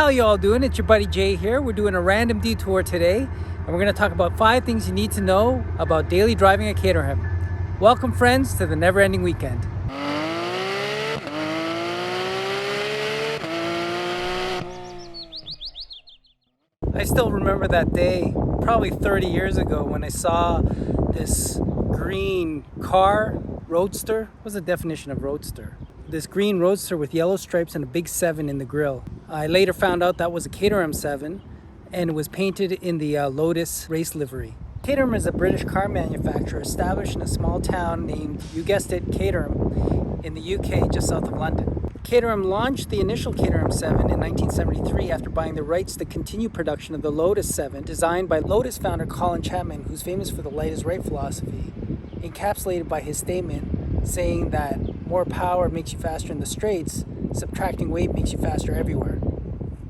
How you all doing? It's your buddy Jay here. We're doing a random detour today, and we're going to talk about 5 things you need to know about daily driving at Caterham. Welcome, friends, to the Never Ending Weekend. I still remember that day, probably 30 years ago, when I saw this green car, roadster. What's the definition of roadster? This green roadster with yellow stripes and a big 7 in the grille. I later found out that was a Caterham 7, and it was painted in the Lotus race livery. Caterham is a British car manufacturer established in a small town named, you guessed it, Caterham, in the UK, just south of London. Caterham launched the initial Caterham 7 in 1973 after buying the rights to continue production of the Lotus 7, designed by Lotus founder Colin Chapman, who's famous for the light is right philosophy, encapsulated by his statement saying that more power makes you faster in the straights, subtracting weight makes you faster everywhere.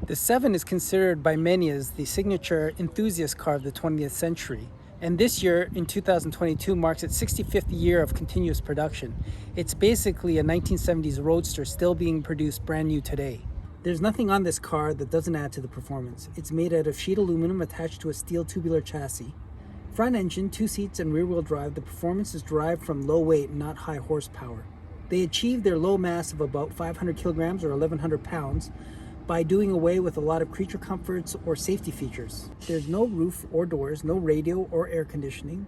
The 7 is considered by many as the signature enthusiast car of the 20th century. And this year, in 2022, marks its 65th year of continuous production. It's basically a 1970s roadster still being produced brand new today. There's nothing on this car that doesn't add to the performance. It's made out of sheet aluminum attached to a steel tubular chassis. Front engine, 2 seats, and rear-wheel drive, the performance is derived from low weight, not high horsepower. They achieved their low mass of about 500 kilograms or 1,100 pounds by doing away with a lot of creature comforts or safety features. There's no roof or doors, no radio or air conditioning,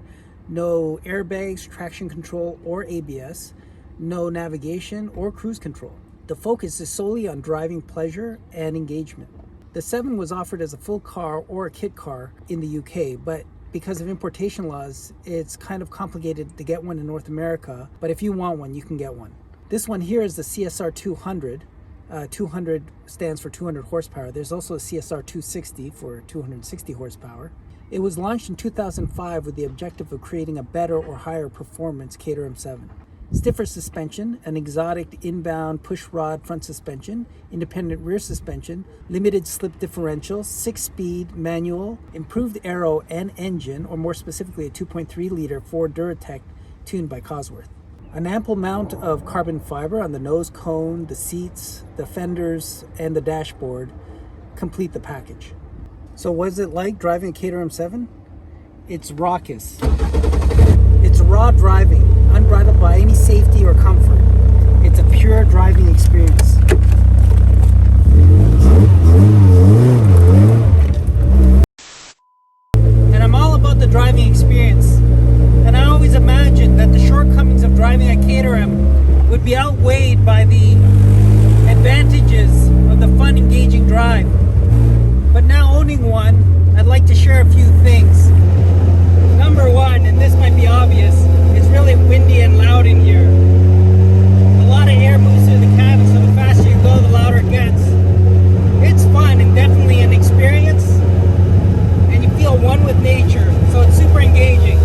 no airbags, traction control, or ABS, no navigation or cruise control. The focus is solely on driving pleasure and engagement. The 7 was offered as a full car or a kit car in the UK, but because of importation laws, it's kind of complicated to get one in North America, but if you want one, you can get one. This one here is the CSR 200. 200 stands for 200 horsepower. There's also a CSR 260 for 260 horsepower. It was launched in 2005 with the objective of creating a better or higher performance Caterham 7. Stiffer suspension, an exotic inbound push rod front suspension, independent rear suspension, limited slip differential, 6-speed manual, improved aero and engine, or more specifically a 2.3-liter Ford Duratec tuned by Cosworth. An ample amount of carbon fiber on the nose cone, the seats, the fenders, and the dashboard complete the package. So what is it like driving a Caterham 7? It's raucous. It's raw driving, unbridled by any safety or comfort. It's a pure driving experience. And I'm all about the driving experience. And I always imagined that the shortcomings of driving at Caterham would be outweighed by the advantages of the fun, engaging drive. But now owning one, I'd like to share a few things. Number 1, and this might be obvious, it's really windy and loud in here. A lot of air moves through the cabin, so the faster you go, the louder it gets. It's fun and definitely an experience, and you feel one with nature, so it's super engaging.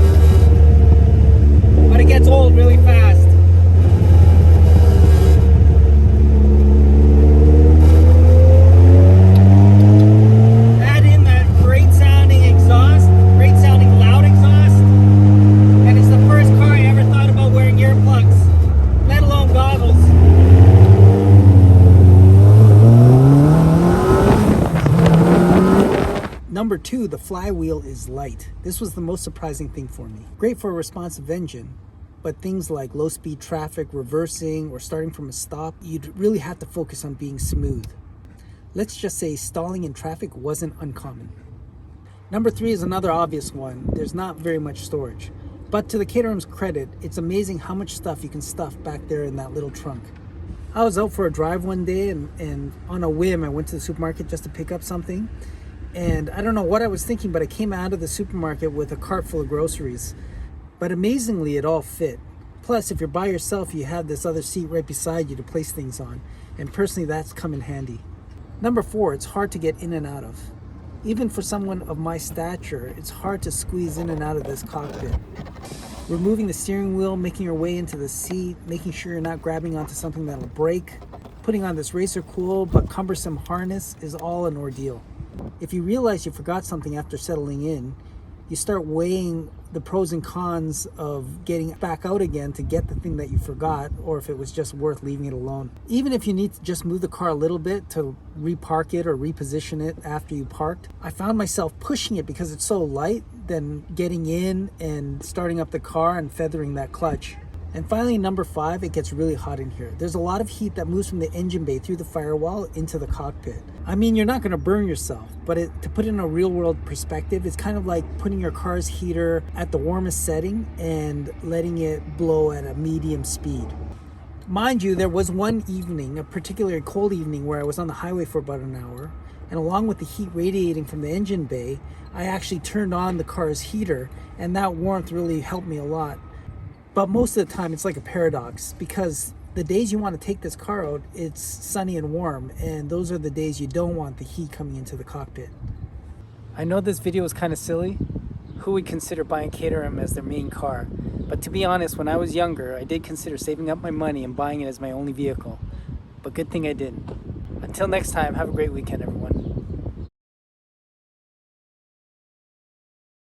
But it gets old really fast. Add in that great sounding exhaust, great sounding loud exhaust, and it's the first car I ever thought about wearing earplugs, let alone goggles. Number 2, the flywheel is light. This was the most surprising thing for me. Great for a responsive engine, but things like low-speed traffic, reversing, or starting from a stop, you'd really have to focus on being smooth. Let's just say stalling in traffic wasn't uncommon. Number 3 is another obvious one. There's not very much storage. But to the Caterham's credit, it's amazing how much stuff you can stuff back there in that little trunk. I was out for a drive one day, and on a whim, I went to the supermarket just to pick up something. And I don't know what I was thinking, but I came out of the supermarket with a cart full of groceries. But amazingly, it all fit. Plus, if you're by yourself, you have this other seat right beside you to place things on. And personally, that's come in handy. Number 4, it's hard to get in and out of. Even for someone of my stature, it's hard to squeeze in and out of this cockpit. Removing the steering wheel, making your way into the seat, making sure you're not grabbing onto something that'll break, putting on this racer cool but cumbersome harness is all an ordeal. If you realize you forgot something after settling in, you start weighing the pros and cons of getting back out again to get the thing that you forgot, or if it was just worth leaving it alone. Even if you need to just move the car a little bit to repark it or reposition it after you parked, I found myself pushing it because it's so light, then getting in and starting up the car and feathering that clutch. And finally, number 5, it gets really hot in here. There's a lot of heat that moves from the engine bay through the firewall into the cockpit. I mean, you're not going to burn yourself, but to put it in a real world perspective, it's kind of like putting your car's heater at the warmest setting and letting it blow at a medium speed. Mind you, there was one evening, a particularly cold evening, where I was on the highway for about an hour, and along with the heat radiating from the engine bay, I actually turned on the car's heater, and that warmth really helped me a lot. But most of the time, it's like a paradox, because the days you want to take this car out, it's sunny and warm, and those are the days you don't want the heat coming into the cockpit. I know this video is kind of silly. Who would consider buying Caterham as their main car? But to be honest, when I was younger, I did consider saving up my money and buying it as my only vehicle. But good thing I didn't. Until next time, have a great weekend, everyone.